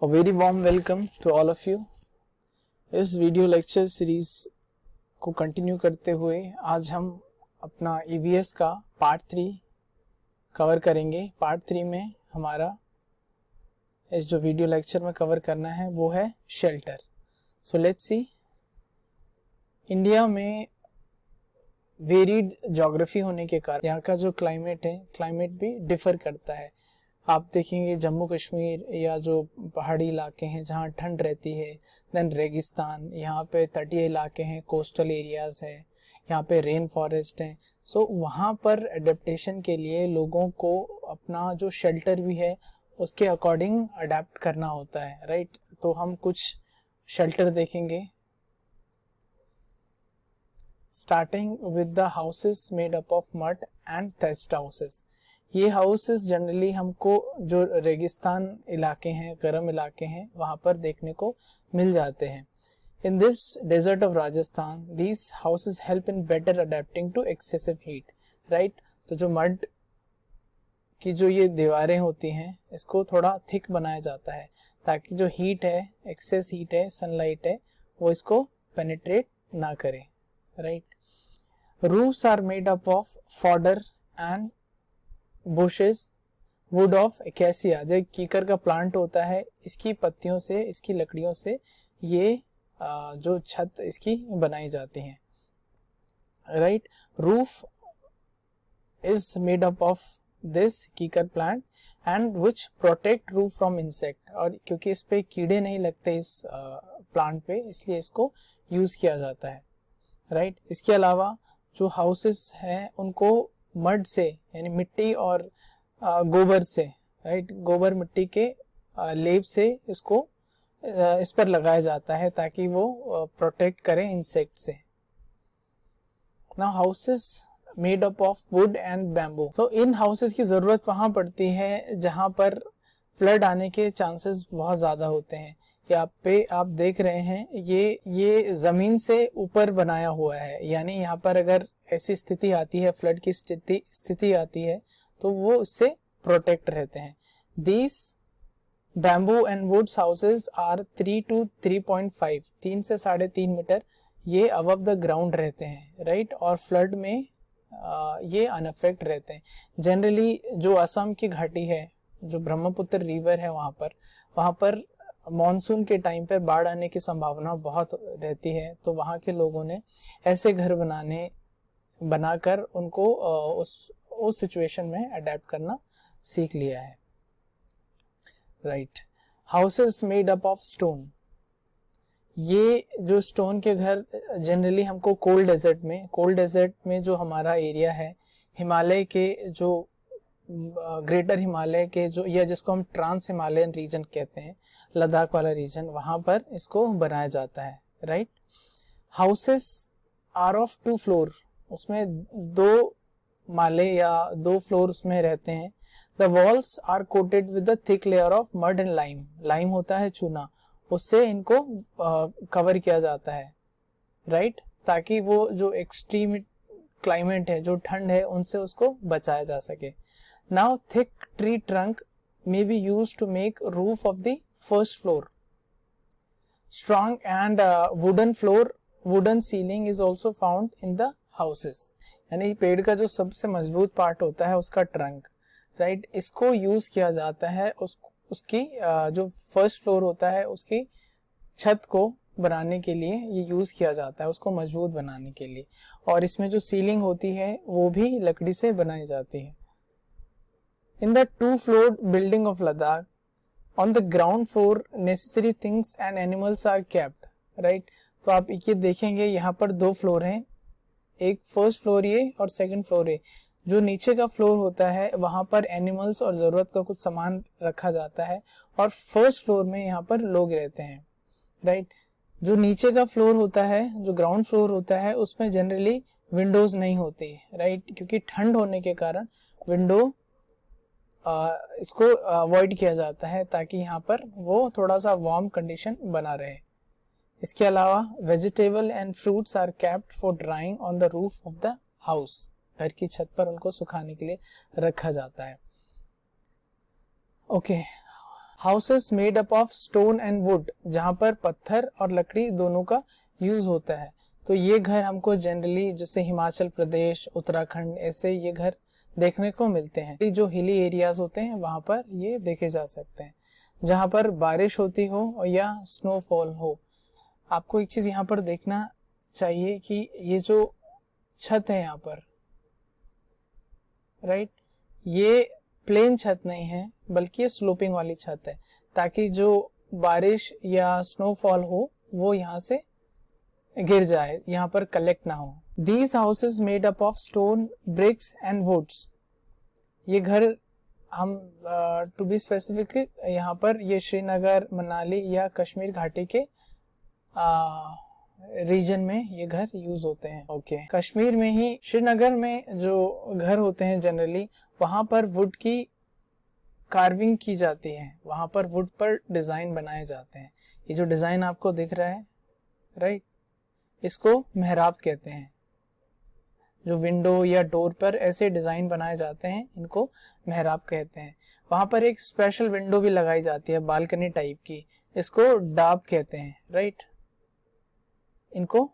A very warm welcome to all of you. इस video lecture series को continue करते हुए आज हम अपना EVS का पार्ट 3 कवर करेंगे। पार्ट 3 में हमारा इस जो वीडियो लेक्चर में कवर करना है वो है shelter. So let's see. India में वेरिड ज्योग्राफी होने के कारण यहाँ का जो क्लाइमेट है, क्लाइमेट भी डिफर करता है। आप देखेंगे जम्मू कश्मीर या जो पहाड़ी इलाके हैं जहाँ ठंड रहती है, देन रेगिस्तान, यहाँ पे तटीय इलाके हैं, कोस्टल एरियाज है, यहाँ पे रेन फॉरेस्ट है। सो वहाँ पर एडेप्टेशन के लिए लोगों को अपना जो शेल्टर भी है उसके अकॉर्डिंग अडेप्ट करना होता है, राइट। तो हम कुछ शेल्टर देखेंगे, starting with the houses made up of mud and thatched houses. ये हाउसेस जनरली हमको जो रेगिस्तान इलाके हैं, गर्म इलाके हैं, वहां पर देखने को मिल जाते हैं। In this desert of Rajasthan these houses help in better adapting to excessive heat, right. तो जो मड की जो ये दीवारें होती हैं इसको थोड़ा थिक बनाया जाता है ताकि जो हीट है, एक्सेस हीट है, सनलाइट है, वो इसको पेनिट्रेट ना करे, right. Roofs are made up of fodder and bushes wood of acacia. जो कीकर का प्लांट होता है, इसकी पत्तियों से, इसकी लकड़ियों से ये जो छत इसकी बनाई जाती हैं, right. Roof is made up of this कीकर plant and which protect roof from insect. और क्योंकि इस पे कीड़े नहीं लगते इस प्लांट पे, इसलिए इसको यूज किया जाता है, राइट। इसके अलावा जो हाउसेस हैं उनको मड से यानी मिट्टी और गोबर से, राइट, गोबर मिट्टी के लेप से इसको इस पर लगाया जाता है ताकि वो प्रोटेक्ट करे इंसेक्ट से। Now houses made up of would and bamboo. So in houses की जरूरत वहां पड़ती है जहां पर फ्लड आने के चांसेस बहुत ज्यादा होते हैं। यहाँ पे आप देख रहे हैं ये जमीन से ऊपर बनाया हुआ है, यानी यहाँ पर अगर ऐसी स्थिति आती है, फ्लड की स्थिति आती है तो वो उससे प्रोटेक्ट रहते हैं। These bamboo and woods houses are 3 to 3.5, 3 से 3.5 मीटर ये अबव द ग्राउंड रहते हैं, राइट। और फ्लड में ये अनअफेक्ट रहते हैं। जनरली जो असम की घाटी है, जो ब्रह्मपुत्र रिवर है, वहां पर मॉनसून के टाइम पर बाढ़ आने की संभावना बहुत रहती है। तो वहां के लोगों ने ऐसे घर बनाकर उनको उस सिचुएशन में अडेप्ट करना सीख लिया है, right. Houses made up of stone. ये जो स्टोन के घर जनरली हमको कोल्ड डेजर्ट में जो हमारा एरिया है, हिमालय के जो ग्रेटर हिमालय के जो, या जिसको हम ट्रांस हिमालयन रीजन कहते हैं, लद्दाख वाला रीजन, वहां पर इसको बनाया जाता है, right. Houses are of 2 floor, उसमें 2 माले या 2 फ्लोर उसमें रहते हैं। The walls are coated with a thick layer of mud and lime. Lime होता है चूना, उससे इनको कवर किया जाता है, राइट, ताकि वो जो एक्सट्रीम क्लाइमेट है, जो ठंड है, उनसे उसको बचाया जा सके। Now thick tree trunk may be used to make roof of the first floor. Strong and wooden ceiling is also found in the houses. यानी पेड़ का जो सबसे मजबूत पार्ट होता है उसका ट्रंक, राइट, इसको यूज किया जाता है उसकी जो फर्स्ट फ्लोर होता है उसकी छत को बनाने के लिए ये यूज किया जाता है, उसको मजबूत बनाने के लिए। और इसमें जो सीलिंग होती है वो भी लकड़ी से बनाई जाती है। In the 2-floored building of Ladakh, on the ground floor necessary things and animals are kept, right। तो आप ये देखेंगे यहाँ पर 2 फ्लोर हैं, एक फर्स्ट फ्लोर ये और सेकंड फ्लोर ये। जो नीचे का फ्लोर होता है वहां पर एनिमल्स और जरूरत का कुछ सामान रखा जाता है, और फर्स्ट फ्लोर में यहाँ पर लोग रहते हैं, राइट। जो नीचे का फ्लोर होता है, जो ग्राउंड फ्लोर होता है, उसमें जनरली विंडोज नहीं होती, राइट, क्योंकि ठंड होने के कारण विंडो इसको अवॉइड किया जाता है ताकि यहाँ पर वो थोड़ा सा वार्म कंडीशन बना रहे। इसके अलावा vegetable and fruits are kept for drying on the roof of the house. घर की छत पर उनको सुखाने के लिए रखा जाता है। Okay, houses made up of stone and would, जहां पर पत्थर और लकड़ी दोनों का यूज होता है। तो ये घर हमको जनरली जैसे हिमाचल प्रदेश, उत्तराखंड, ऐसे ये घर देखने को मिलते हैं। जो हिली एरियाज होते हैं वहां पर ये देखे जा सकते हैं, जहां पर बारिश होती हो या स्नोफॉल हो। आपको एक चीज यहाँ पर देखना चाहिए कि ये जो छत है यहाँ पर, राइट, ये प्लेन छत नहीं है बल्कि ये स्लोपिंग वाली छत है, ताकि जो बारिश या स्नोफॉल हो वो यहाँ से गिर जाए, यहाँ पर कलेक्ट ना हो। These houses made up of stone, bricks and woods. ये घर हम टू बी स्पेसिफिक यहाँ पर ये श्रीनगर, मनाली या कश्मीर घाटी के रीजन में ये घर यूज होते हैं। ओके, कश्मीर में ही श्रीनगर में जो घर होते हैं जनरली वहां पर वुड की कार्विंग की जाती है, वहां पर वुड पर डिजाइन बनाए जाते हैं। ये जो डिजाइन आपको दिख रहा है, राइट, इसको मेहराब कहते हैं। जो विंडो या डोर पर ऐसे डिजाइन बनाए जाते हैं इनको मेहराब कहते हैं। वहां पर एक स्पेशल विंडो भी लगाई जाती है बालकनी टाइप की, इसको डाब कहते हैं, राइट, इनको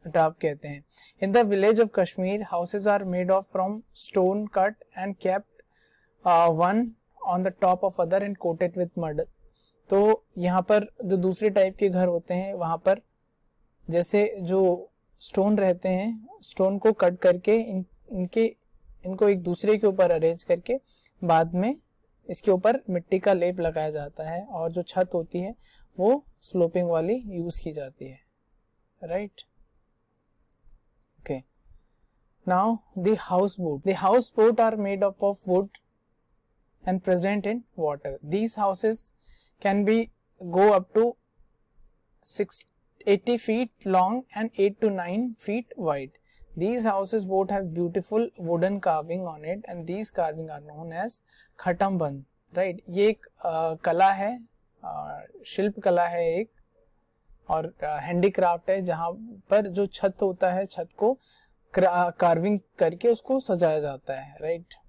डाब कहते हैं। In the village of Kashmir houses are made of from stone cut and kept one on the top of other and coated with mud. तो यहाँ पर जो दूसरे टाइप के घर होते हैं वहां पर जैसे जो स्टोन रहते हैं, स्टोन को कट करके इनको एक दूसरे के ऊपर अरेंज करके बाद में इसके ऊपर मिट्टी का लेप लगाया जाता है, और जो छत होती है वो स्लोपिंग वाली यूज की जाती है, right. Okay, now the house boat. The house boat are made up of wood and present in water. These houses can be go up to 80 feet long and 8 to 9 feet wide. These houses both have beautiful wooden carving on it and these carving are known as खटमबंद, right? ये एक कला है, शिल्प कला है एक, और handicraft है जहां पर जो छत होता है छत को कार्विंग करके उसको सजाया जाता है, right.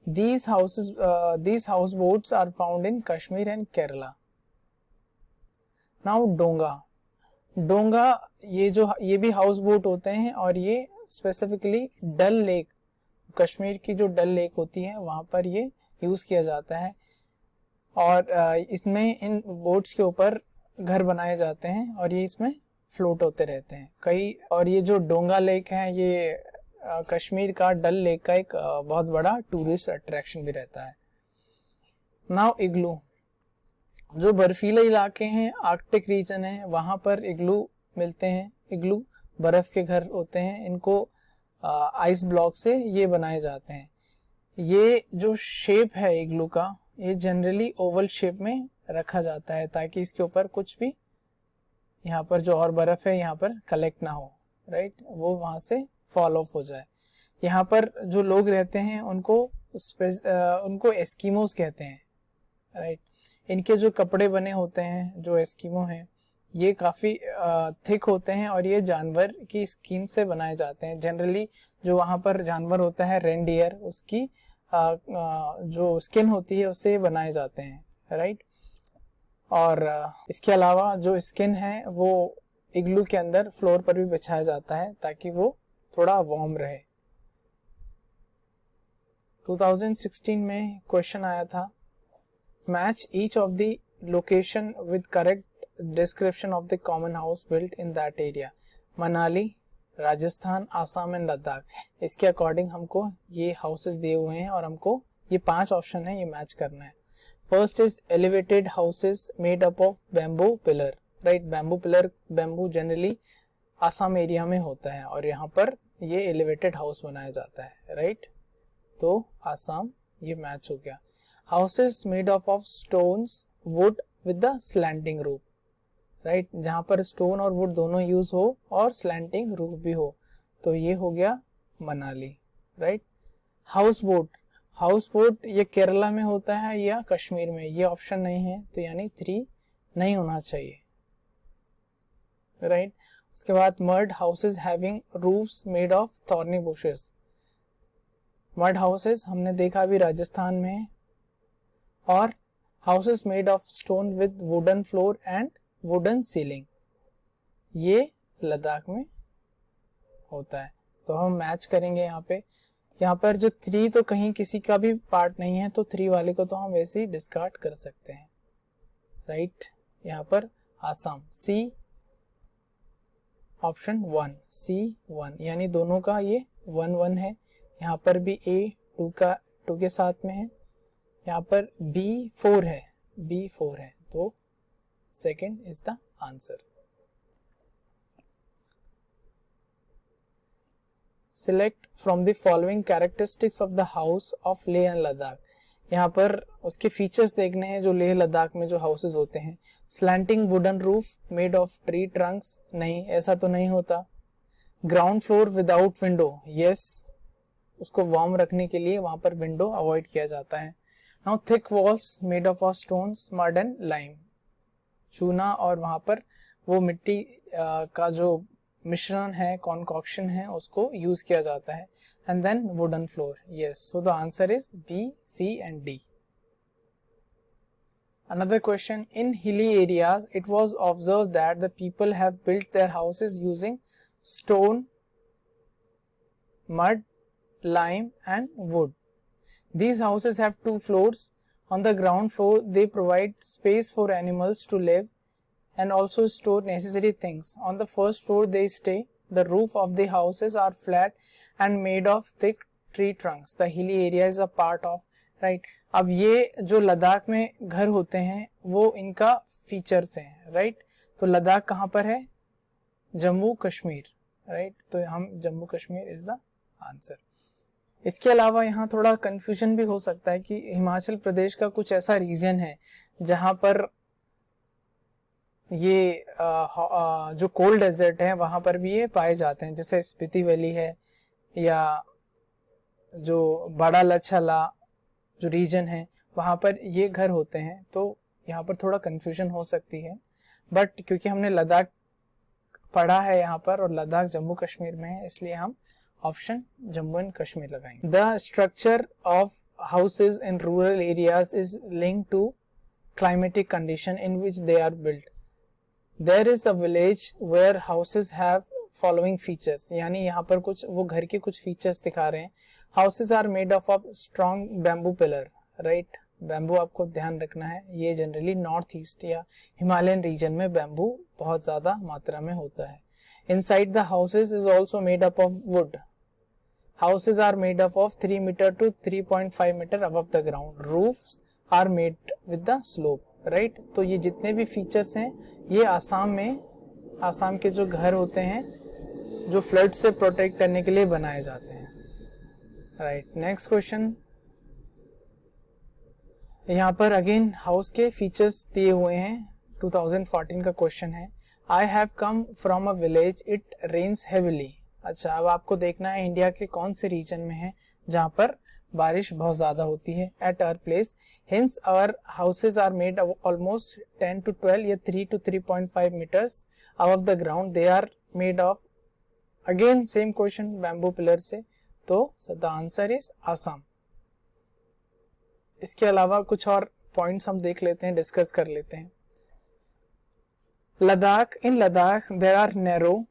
These houseboats are found in Kashmir and Kerala. Now डोंगा। डोंगा ये भी हाउस बोट होते हैं और ये स्पेसिफिकली डल लेक, कश्मीर की जो डल लेक होती है वहां पर ये यूज किया जाता है, और इसमें इन बोट्स के ऊपर घर बनाए जाते हैं और ये इसमें फ्लोट होते रहते हैं कई। और ये जो डोंगा लेक है ये कश्मीर का डल लेक का एक बहुत बड़ा टूरिस्ट अट्रैक्शन भी रहता है। नाउ इग्लू। जो बर्फीले इलाके हैं, आर्कटिक रीजन है, वहां पर इग्लू मिलते हैं। इग्लू बर्फ के घर होते हैं, इनको आइस ब्लॉक से ये बनाए जाते हैं। ये जो शेप है इग्लू का, ये जनरली ओवल शेप में रखा जाता है ताकि इसके ऊपर कुछ भी यहाँ पर जो और बर्फ है यहाँ पर कलेक्ट ना हो, राइट, वो वहां से फॉल ऑफ हो जाए। यहाँ पर जो लोग रहते हैं उनको एस्किमोस कहते हैं, राइट। इनके जो कपड़े बने होते हैं जो एस्किमो हैं ये काफी थिक होते हैं और ये जानवर की स्किन से बनाए जाते हैं। जनरली जो वहां पर जानवर होता है रेनडियर, उसकी जो स्किन होती है उससे बनाए जाते हैं, राइट। और इसके अलावा जो स्किन है वो इग्लू के अंदर फ्लोर पर भी बिछाया जाता है ताकि वो थोड़ा वार्म रहे। 2016 में क्वेश्चन आया था, match each of the location with correct description of the common house built in that area. Manali, Rajasthan, Assam and Ladakh, इसके अकॉर्डिंग हमको ये हाउसेस दिए हुए हैं और हमको ये 5 ऑप्शन है, ये मैच करना है। First is elevated houses made up of bamboo pillar, right. Bamboo pillar, bamboo generally Assam area में होता है और यहाँ पर ये एलिवेटेड हाउस बनाया जाता है, राइट। तो आसाम ये मैच हो गया। Houses made of stones, would with the slanting roof, right, जहां पर स्टोन और वुड दोनों यूज हो और स्लैंटिंग रूफ भी हो, तो ये हो गया मनाली, राइट। हाउस बोट ये केरला में होता है या कश्मीर में, ये ऑप्शन नहीं है तो यानी 3 नहीं होना चाहिए, राइट। उसके बाद mud houses having roofs made of thorny bushes. Mud houses हमने देखा भी राजस्थान में, और houses made of stone with wooden floor and wooden ceiling, ये लद्दाख में होता है। तो हम मैच करेंगे यहाँ पर जो 3 तो कहीं किसी का भी पार्ट नहीं है, तो 3 वाले को तो हम वैसे ही डिस्कार्ड कर सकते हैं, राइट। यहाँ पर आसाम, सी ऑप्शन 1, C1, यानी दोनों का ये 1-1 है। यहाँ पर भी A 2 के साथ में है, यहाँ पर B4 है, तो second is the answer. Select from the following characteristics of the house of Leh and Ladakh। यहाँ पर उसके फीचर्स देखने हैं जो लेह लद्दाख में जो हाउसेज होते हैं। Slanting wooden roof made of tree Trunks, नहीं, ऐसा तो नहीं होता। Ground floor without window, yes, उसको वार्म रखने के लिए वहां पर विंडो अवॉइड किया जाता है। Now thick walls made of stones, mud and lime, चूना और वहां पर वो मिट्टी का जो मिश्रण है, कॉन्कॉक्शन है, उसको यूज किया जाता है। And then wooden floor, yes, so the answer is B, C and D. Another question, in hilly areas it was observed that the people have built their houses using stone, mud, lime and wood. These houses have 2 floors. On the ground floor they provide space for animals to live and also store necessary things. On the first floor they stay. The roof of the houses are flat and made of thick tree trunks. The hilly area is a part of, right. अब ये जो लद्दाख में घर होते हैं वो इनका features हैं, राइट। तो लद्दाख कहाँ पर है? जम्मू कश्मीर, राइट। तो हम Jammu Kashmir is the answer. इसके अलावा यहाँ थोड़ा कंफ्यूजन भी हो सकता है कि हिमाचल प्रदेश का कुछ ऐसा रीजन है जहाँ पर ये जो कोल्ड डेजर्ट है वहां पर भी ये पाए जाते हैं, जैसे स्पीति वैली है या जो बड़ा लच्छला जो रीजन है वहां पर ये घर होते हैं। तो यहाँ पर थोड़ा कंफ्यूजन हो सकती है, बट क्योंकि हमने लद्दाख पढ़ा है यहाँ पर और लद्दाख जम्मू कश्मीर में है, इसलिए हम ऑप्शन जम्मू एंड कश्मीर लगाएंगे। The structure of houses in rural areas is linked to climatic condition in which they are built. There is a village where houses have following features, यानी यहाँ पर कुछ वो घर के कुछ फीचर्स दिखा रहे हैं। Houses are made of strong bamboo pillar, right. Bamboo आपको ध्यान रखना है, ये जनरली नॉर्थ ईस्ट या हिमालयन रीजन में बैम्बू बहुत ज्यादा मात्रा में होता है। Inside the houses is also made up of wood. Houses are made up of 3 metre to 3.5 metre above the ground. Roofs are made with the slope, right. तो ये जितने भी फीचर्स हैं ये आसाम के जो घर होते हैं जो फ्लड से प्रोटेक्ट करने के लिए बनाए जाते हैं, राइट। नेक्स्ट क्वेश्चन, यहाँ पर अगेन हाउस के फीचर्स दिए हुए हैं, 2014 का क्वेश्चन है। I have come from a village, it rains heavily. अच्छा, अब आपको देखना है इंडिया के कौन से रीजन में है जहाँ पर बारिश बहुत ज्यादा होती है। At our place, hence our houses are made almost 10 to 12 या 3 to 3.5 metres above the ground. They are made of, again same question, bamboo pillar से। तो द आंसर इज आसाम। इसके अलावा कुछ और पॉइंट्स हम देख लेते हैं, डिस्कस कर लेते हैं। Ladakh, in Ladakh there are narrow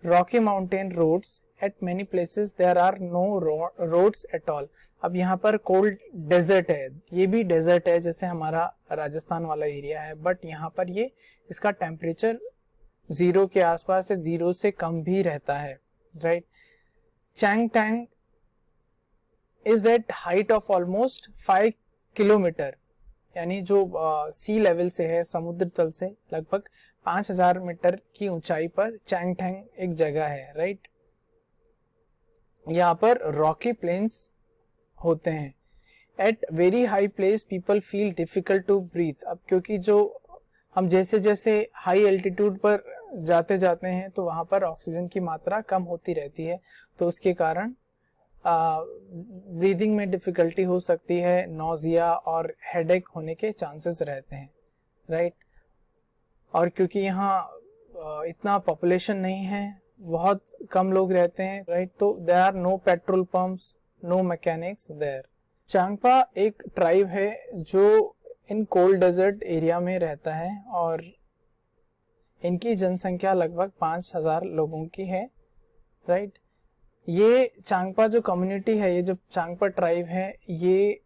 rocky mountain roads, at many places there are no roads at all. अब यहाँ पर कोल्ड डेजर्ट है, ये भी डेजर्ट है जैसे हमारा राजस्थान वाला एरिया है, बट यहाँ पर ये इसका टेम्परेचर 0 के आसपास है, 0 से कम भी रहता है, right. Changtang is at height of almost 5 kilometre, यानी जो सी लेवल से है, समुद्र तल से लगभग 5000 मीटर की ऊंचाई पर चैंगटैंग एक जगह है, राइट। यहाँ पर रॉकी प्लेन्स होते हैं। At very high place people feel difficult to breathe. अब क्योंकि जो हम जैसे जैसे हाई एल्टीट्यूड पर जाते हैं तो वहां पर ऑक्सीजन की मात्रा कम होती रहती है, तो उसके कारण ब्रीदिंग में डिफिकल्टी हो सकती है, नोजिया और हेडेक होने के चांसेस रहते हैं, राइट। और क्योंकि यहाँ इतना पॉपुलेशन नहीं है, बहुत कम लोग रहते हैं, राइट, तो there are no petrol pumps, no mechanics there. Changpa एक ट्राइब है जो इन कोल्ड डेजर्ट एरिया में रहता है और इनकी जनसंख्या लगभग 5000 लोगों की है, राइट। ये चांगपा जो कम्युनिटी है, ये जो चांगपा ट्राइब है, ये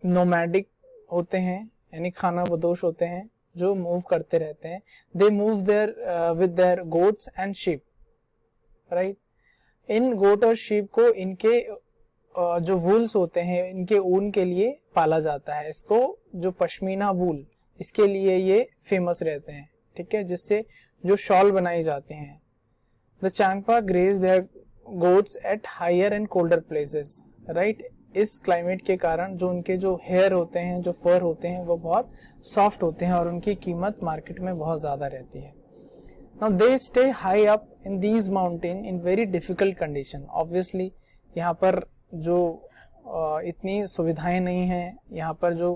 नोमैडिक होते हैं, यानी खाना बदोश होते हैं, जो मूव करते रहते हैं। They move there with their goats and sheep, right. इन गोट और शीप को इनके जो वूल्स होते हैं, इनके ऊन के लिए पाला जाता है। इसको जो पश्मीना वूल, इसके लिए ये फेमस रहते हैं, ठीक है, जिससे जो शॉल बनाई जाती हैं। The Changpa graze their goats at higher and colder places, right. इस क्लाइमेट के कारण जो उनके जो हेयर होते हैं, जो फर होते हैं, वो बहुत सॉफ्ट होते हैं और उनकी कीमत मार्केट में बहुत ज़्यादा रहती है। Now they stay high up in these mountain in very difficult condition. Obviously यहाँ पर जो इतनी सुविधाएं नहीं हैं, यहाँ पर जो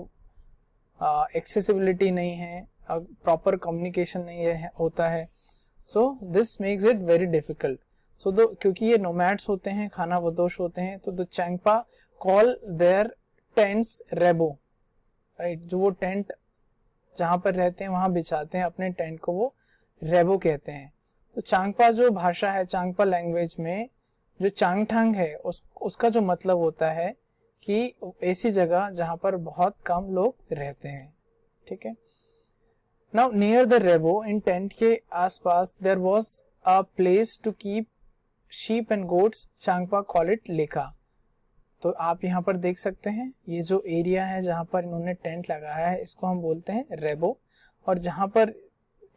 एक्सेसिबिलिटी नहीं है, प्रॉपर कम्युनिकेशन नहीं है, होता है, so this makes it very difficult. So दो क्योंकि ये नोमैड्स होते हैं, खाना बदोश होते हैं, तो the Changpa call their tents rebo, right. जो वो टेंट जहाँ पर रहते हैं वहाँ बिछाते हैं अपने टेंट को, वो रेबो कहते हैं। तो चांगपा जो भाषा है, चांगपा लैंग्वेज में जो चांगथांग है, उसका जो मतलब होता है कि ऐसी जगह जहां पर बहुत कम लोग रहते हैं, ठीक है। नाउ नियर द रेबो, इन टेंट के आसपास, there was a place to keep sheep and goats, Changpa call it lekha. तो आप यहाँ पर देख सकते हैं, ये जो एरिया है जहां पर इन्होंने टेंट लगाया है, इसको हम बोलते हैं रेबो, और जहां पर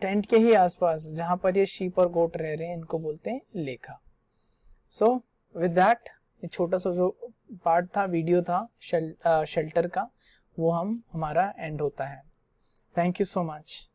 टेंट के ही आसपास जहां पर ये शीप और गोट रह रहे हैं, इनको बोलते हैं लेखा। सो विद दैट, ये छोटा सा जो पार्ट था, वीडियो था शेल्टर का, वो हमारा एंड होता है। Thank you so much.